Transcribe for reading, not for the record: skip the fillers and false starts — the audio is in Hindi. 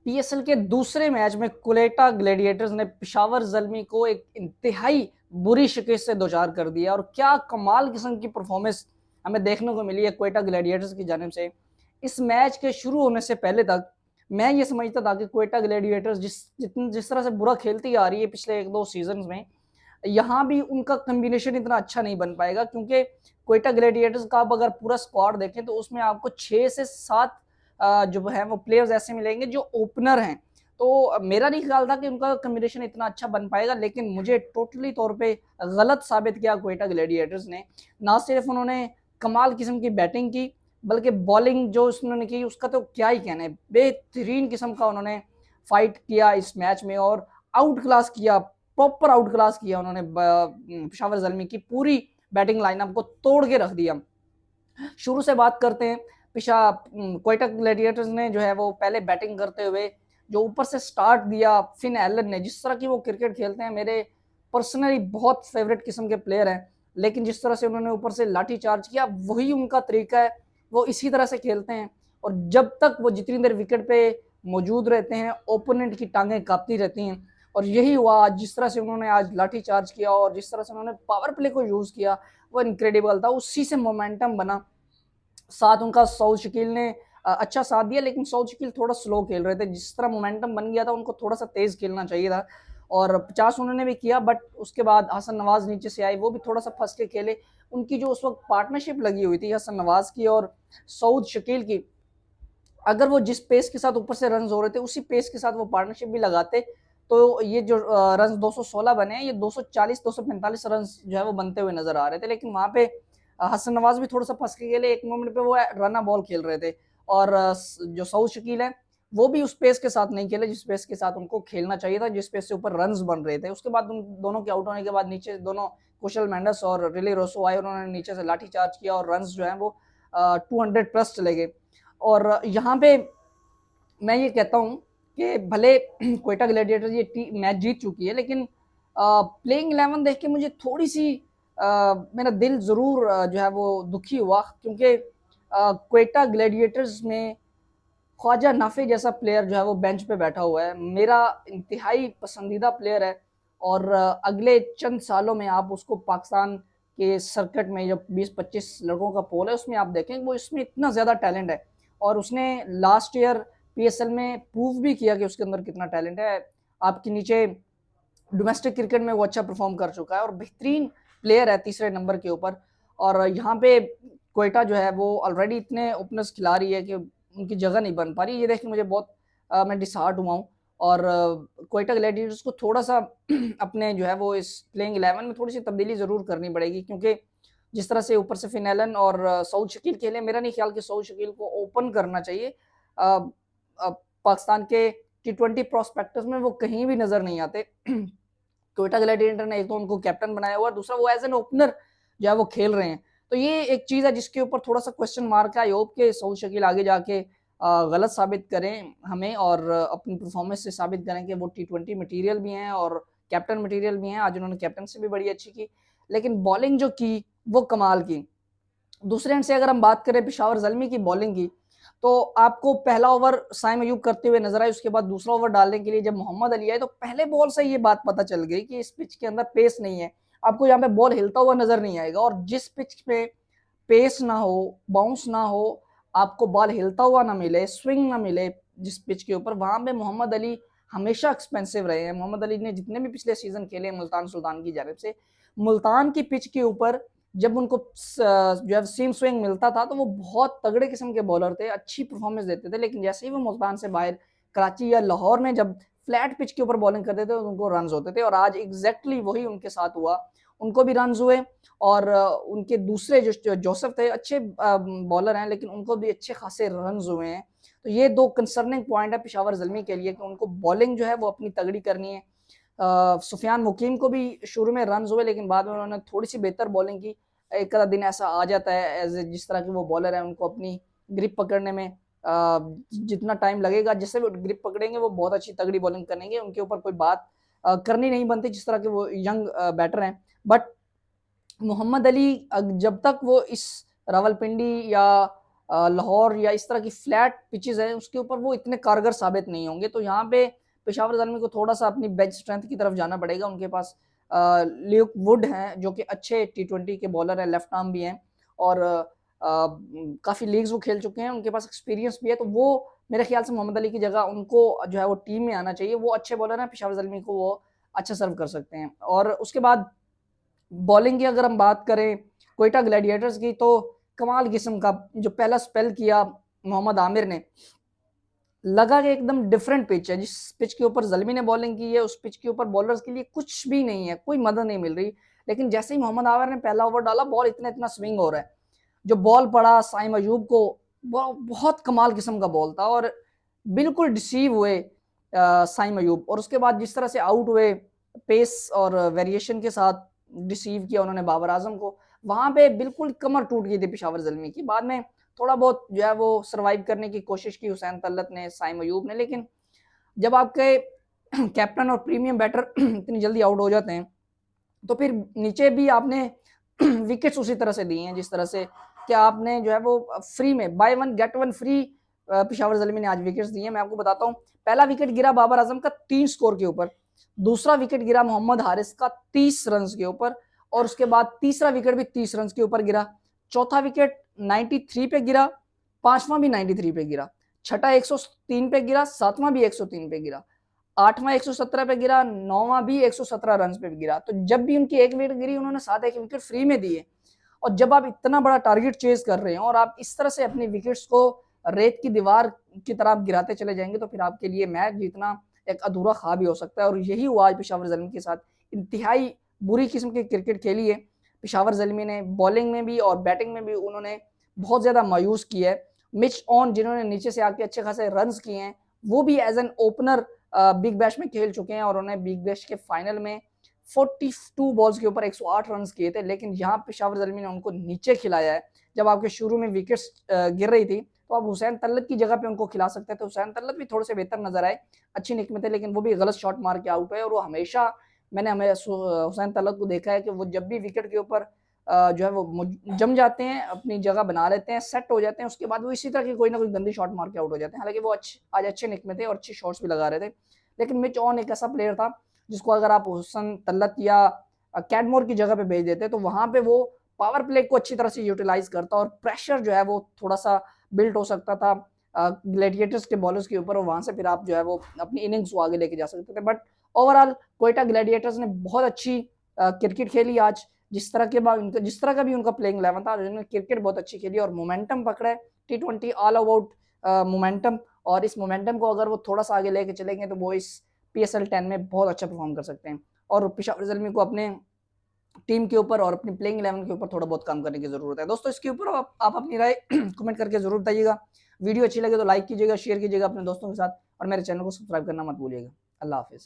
पीएसएल के दूसरे मैच में कोयटा ग्लैडिएटर्स ने पेशावर ज़ल्मी को एक इंतहाई बुरी शिकस्त से दोचार कर दिया और क्या कमाल किस्म की परफॉर्मेंस हमें देखने को मिली है कोयटा ग्लैडिएटर्स की जानिब से। इस मैच के शुरू होने से पहले तक मैं ये समझता था कि कोयटा ग्लैडिएटर्स जिस तरह से बुरा खेलती आ रही है पिछले 1-2 सीजन में, यहाँ भी उनका कॉम्बिनेशन इतना अच्छा नहीं बन पाएगा, क्योंकि कोयटा ग्लैडिएटर्स का आप अगर पूरा स्क्वाड देखें तो उसमें आपको 6 से 7 जो है वो प्लेयर्स ऐसे मिलेंगे जो ओपनर हैं। तो मेरा नहीं ख्याल था कि उनका कॉम्बिनेशन इतना अच्छा बन पाएगा, लेकिन मुझे टोटली तौर पे गलत साबित किया कोयटा ग्लैडिएटर्स ने। ना सिर्फ उन्होंने कमाल किस्म की बैटिंग की, बल्कि बॉलिंग जो उन्होंने की उसका तो क्या ही कहना है। बेहतरीन किस्म का उन्होंने फाइट किया इस मैच में और आउट क्लास किया, प्रॉपर आउट क्लास किया उन्होंने। पेशावर ज़ल्मी की पूरी बैटिंग लाइनअप को तोड़ के रख दिया। शुरू से बात करते हैं, कोयटा ग्लैडिएटर्स ने जो है वो पहले बैटिंग करते हुए जो ऊपर से स्टार्ट दिया, फिन एलन ने, जिस तरह की वो क्रिकेट खेलते हैं मेरे पर्सनली बहुत फेवरेट किस्म के प्लेयर हैं, लेकिन जिस तरह से उन्होंने ऊपर से लाठी चार्ज किया वही उनका तरीका है, वो इसी तरह से खेलते हैं। और जब तक वो जितनी देर विकेट पे मौजूद रहते हैं ओपोनेंट की टांगें कांपती रहती हैं। और यही हुआ आज, जिस तरह से उन्होंने आज लाठी चार्ज किया और जिस तरह से उन्होंने पावर प्ले को यूज़ किया वो इनक्रेडिबल था। उसी से मोमेंटम बना। साथ उनका सऊद शकील ने अच्छा साथ दिया, लेकिन सऊद शकील थोड़ा स्लो खेल रहे थे। जिस तरह मोमेंटम बन गया था उनको थोड़ा सा तेज खेलना चाहिए था और 50 उन्होंने भी किया, बट उसके बाद हसन नवाज नीचे से आए, वो भी थोड़ा सा फंस के खेले। उनकी जो उस वक्त पार्टनरशिप लगी हुई थी हसन नवाज की और सऊद शकील की, अगर वो जिस पेस के साथ ऊपर से रन हो रहे थे उसी पेस के साथ वो पार्टनरशिप भी लगाते तो ये जो रन 216 बने हैं ये 240-245 रन जो है वो बनते हुए नजर आ रहे थे। लेकिन वहां पे हसन नवाज भी थोड़ा सा फंस के गए, एक मोमेंट पे वो रना बॉल खेल रहे थे और जो सऊद शकील है वो भी उस पेस के साथ नहीं खेले जिस पेस के साथ उनको खेलना चाहिए था, जिस पेस से ऊपर रन बन रहे थे। उसके बाद उन दोनों के आउट होने के बाद नीचे दोनों कुशल मेंडस और रिली रोसो आए, उन्होंने नीचे से लाठी चार्ज किया और रन जो है वो 200 प्लस चले गए। और यहाँ पे मैं ये कहता हूँ कि भले कोयटा ग्लैडिएटर्स ये मैच जीत चुकी है, लेकिन प्लेइंग 11 देख के मुझे थोड़ी सी मेरा दिल ज़रूर जो है वो दुखी हुआ, क्योंकि कोयटा ग्लैडिएटर्स में ख्वाजा नाफे जैसा प्लेयर जो है वो बेंच पे बैठा हुआ है, मेरा इंतहाई पसंदीदा प्लेयर है। और अगले चंद सालों में आप उसको पाकिस्तान के सर्किट में जो 20-25 लड़कों का पोल है उसमें आप देखें वो इसमें इतना ज़्यादा टैलेंट है और उसने लास्ट ईयर पीएसएल में प्रूव भी किया कि उसके अंदर कितना टैलेंट है। आपके नीचे डोमेस्टिक क्रिकेट में वो अच्छा परफॉर्म कर चुका है और बेहतरीन प्लेयर है तीसरे नंबर के ऊपर। और यहाँ पे कोयटा जो है वो ऑलरेडी इतने ओपनर्स खिला रही है कि उनकी जगह नहीं बन पा रही। ये देख के मुझे बहुत मैं डिसहार्ट हुआ हूँ और कोयटा ग्लैडिएटर्स को थोड़ा सा अपने जो है वो इस प्लेइंग 11 में थोड़ी सी तब्दीली ज़रूर करनी पड़ेगी, क्योंकि जिस तरह से ऊपर से फिनैलन और सऊद शकील खेले, मेरा नहीं ख्याल कि सऊद शकील को ओपन करना चाहिए। पाकिस्तान के T20 प्रोस्पेक्टस में वो कहीं भी नज़र नहीं आते। कोयटा ग्लैडिएटर ने एक तो उनको कैप्टन बनाया हुआ है, दूसरा वो एज एन ओपनर जो है वो खेल रहे हैं। तो ये एक चीज़ है जिसके ऊपर थोड़ा सा क्वेश्चन मार्क है। आई होप के सऊद शकील आगे जाके गलत साबित करें हमें और अपनी परफॉर्मेंस से साबित करें कि वो T20 मटेरियल भी हैं और कैप्टन मटेरियल भी हैं। आज उन्होंने कैप्टनसी भी बड़ी अच्छी की, लेकिन बॉलिंग जो की वो कमाल की। दूसरे एंड से अगर हम बात करें पेशावर ज़ल्मी की बॉलिंग की, तो आपको पहला ओवर साइम अयूब करते हुए नजर आए, उसके बाद दूसरा ओवर डालने के लिए जब मोहम्मद अली आए तो पहले बॉल से ये बात पता चल गई कि इस पिच के अंदर पेस नहीं है। आपको यहाँ पे बॉल हिलता हुआ नजर नहीं आएगा और जिस पिच पे पेस ना हो, बाउंस ना हो, आपको बॉल हिलता हुआ ना मिले, स्विंग ना मिले जिस पिच के ऊपर, वहां पे मोहम्मद अली हमेशा एक्सपेंसिव रहे हैं। मोहम्मद अली ने जितने भी पिछले सीजन खेले मुल्तान सुल्तान की जानिब से, मुल्तान की पिच के ऊपर जब उनको जो है सीम स्विंग मिलता था तो वो बहुत तगड़े किस्म के बॉलर थे, अच्छी परफॉर्मेंस देते थे। लेकिन जैसे ही वो मुल्तान से बाहर कराची या लाहौर में जब फ्लैट पिच के ऊपर बॉलिंग करते थे तो उनको रन होते थे और आज एग्जैक्टली वही उनके साथ हुआ। उनको भी रन हुए और उनके दूसरे जो जोसेफ थे अच्छे बॉलर हैं, लेकिन उनको भी अच्छे खासे रन हुए हैं। तो ये दो कंसर्निंग पॉइंट है पेशावर ज़ल्मी के लिए कि उनको बॉलिंग जो है वो अपनी तगड़ी करनी है। सुफियान मुकीम को भी शुरू में रन हुए, लेकिन बाद में उन्होंने थोड़ी सी बेहतर बॉलिंग की। एक आधा दिन ऐसा आ जाता है एज जिस तरह के वो बॉलर है उनको अपनी ग्रिप पकड़ने में जितना टाइम लगेगा, जिससे वो ग्रिप पकड़ेंगे वो बहुत अच्छी तगड़ी बॉलिंग करेंगे, उनके ऊपर कोई बात करनी नहीं बनती जिस तरह के वो यंग बैटर हैं। बट मोहम्मद अली जब तक वो इस रावलपिंडी या लाहौर या इस तरह की फ्लैट पिचेस है उसके ऊपर वो इतने कारगर साबित नहीं होंगे। तो यहाँ पे पेशावर ज़ल्मी को थोड़ा सा अपनी बेंच स्ट्रेंथ की तरफ जाना पड़ेगा। उनके पास ल्यूक वुड हैं जो कि अच्छे T20 के बॉलर हैं, लेफ्ट आर्म भी हैं और काफ़ी लीग्स वो खेल चुके हैं, उनके पास एक्सपीरियंस भी है। तो वो मेरे ख्याल से मोहम्मद अली की जगह उनको जो है वो टीम में आना चाहिए। वो अच्छे बॉलर हैं, पेशावर ज़ल्मी को वो अच्छा सर्व कर सकते हैं। और उसके बाद बॉलिंग की अगर हम बात करें क्वेटा ग्लैडिएटर्स की, तो कमाल किस्म का जो पहला स्पेल किया मोहम्मद आमिर ने, लगा कि एकदम डिफरेंट पिच है। जिस पिच के ऊपर ज़ल्मी ने बॉलिंग की है उस पिच के ऊपर बॉलर्स के लिए कुछ भी नहीं है, कोई मदद नहीं मिल रही। लेकिन जैसे ही मोहम्मद आमिर ने पहला ओवर डाला, बॉल इतना इतना स्विंग हो रहा है। जो बॉल पड़ा साइम अयूब को, बहुत कमाल किस्म का बॉल था और बिल्कुल डिसीव हुए साइम अयूब। और उसके बाद जिस तरह से आउट हुए पेस और वेरिएशन के साथ डिसीव किया उन्होंने बाबर आजम को, वहां पे बिल्कुल कमर टूट गई थी पेशावर ज़ल्मी की। बाद में थोड़ा बहुत जो है वो सर्वाइव करने की कोशिश की हुसैन तलत ने, साइम अयूब ने, लेकिन जब आपके कैप्टन और प्रीमियम बैटर इतनी जल्दी आउट हो जाते हैं तो फिर नीचे भी आपने विकेट्स उसी तरह से दिए हैं जिस तरह से कि आपने जो है वो फ्री में by one get one free Peshawar Zalmi ने आज विकेट्स दिए हैं। मैं आपको बताता हूँ, पहला विकेट गिरा बाबर आजम का 3 स्कोर के ऊपर, दूसरा विकेट गिरा मोहम्मद हारिस का 30 रन के ऊपर और उसके बाद तीसरा विकेट भी 30 रन के ऊपर गिरा, चौथा विकेट 93 पे गिरा, पांचवा भी 93 पे गिरा, छठा 103 पे गिरा, सातवां भी 103 पे गिरा, आठवां 117 पे गिरा, नौवां भी 117 रन पे गिरा। तो जब भी उनकी एक विकेट गिरी उन्होंने 7 विकेट फ्री में दिए। और जब आप इतना बड़ा टारगेट चेज कर रहे हैं और आप इस तरह से अपनी विकेट्स को रेत की दीवार की तरह आप गिराते चले जाएंगे तो फिर आपके लिए मैच जीतना एक अधूरा ख्वाब ही हो सकता है। और यही हुआ आज पेशावर ज़ल्मी के साथ। इंतहाई बुरी किस्म की क्रिकेट खेली है पेशावर ज़ल्मी ने, बॉलिंग में भी और बैटिंग में भी उन्होंने बहुत ज़्यादा मायूस किया है। मिच ऑन जिन्होंने नीचे से आके अच्छे खासे रन किए हैं, वो भी as an opener Big Bash में खेल चुके हैं और उन्होंने बिग बैश के फाइनल में 42 बॉल्स के ऊपर 108 रन किए थे। लेकिन यहाँ पेशावर ज़ल्मी ने उनको नीचे खिलाया है। जब आपके शुरू में विकेट्स गिर रही थी तो आप हुसैन तल्लत की जगह पे उनको खिला सकते थे। हुसैन तल्लत भी थोड़े से बेहतर नजर आए, अच्छी निक में थे, लेकिन वो भी गलत शॉट मार के आउट हुए। और वो हमेशा मैंने हमें हुसैन तल्लत को देखा है कि वो जब भी विकेट के ऊपर जो है वो जम जाते हैं, अपनी जगह बना लेते हैं, सेट हो जाते हैं, उसके बाद वो इसी तरह की कोई ना कोई गंदी शॉट मार के आउट हो जाते हैं। हालांकि वो आज अच्छे निक में थे और अच्छी शॉट्स भी लगा रहे थे। लेकिन मिच ऑन एक ऐसा प्लेयर था जिसको अगर आप हुसैन तल्लत या कैडमोर की जगह पे भेज देते तो वहां पे वो पावर प्ले को अच्छी तरह से यूटिलाइज करता और प्रेशर जो है वो थोड़ा सा बिल्ड हो सकता था ग्लैडिएटर्स के बॉलर्स के ऊपर और वहां से फिर आप जो है वो अपनी इनिंग्स को आगे लेके जा सकते थे। बट ओवरऑल क्वेटा ग्लैडिएटर्स ने बहुत अच्छी क्रिकेट खेली आज। जिस तरह का भी उनका प्लेइंग 11 था, उन्होंने क्रिकेट बहुत अच्छी खेली और मोमेंटम पकड़ा है। T20 ऑल अबाउट मोमेंटम, और इस मोमेंटम को अगर वो थोड़ा सा आगे लेके चलेंगे तो वो इस PSL 10 में बहुत अच्छा परफॉर्म कर सकते हैं। और पेशावर ज़ल्मी को अपने टीम के ऊपर और अपनी प्लेइंग 11 के ऊपर थोड़ा बहुत काम करने की जरूरत है। दोस्तों इसके ऊपर आप अपनी राय कमेंट करके जरूर बताइएगा। वीडियो अच्छी लगे तो लाइक कीजिएगा, शेयर कीजिएगा अपने दोस्तों के साथ और मेरे चैनल को सब्सक्राइब करना मत भूलिएगा। अल्लाह हाफिज़।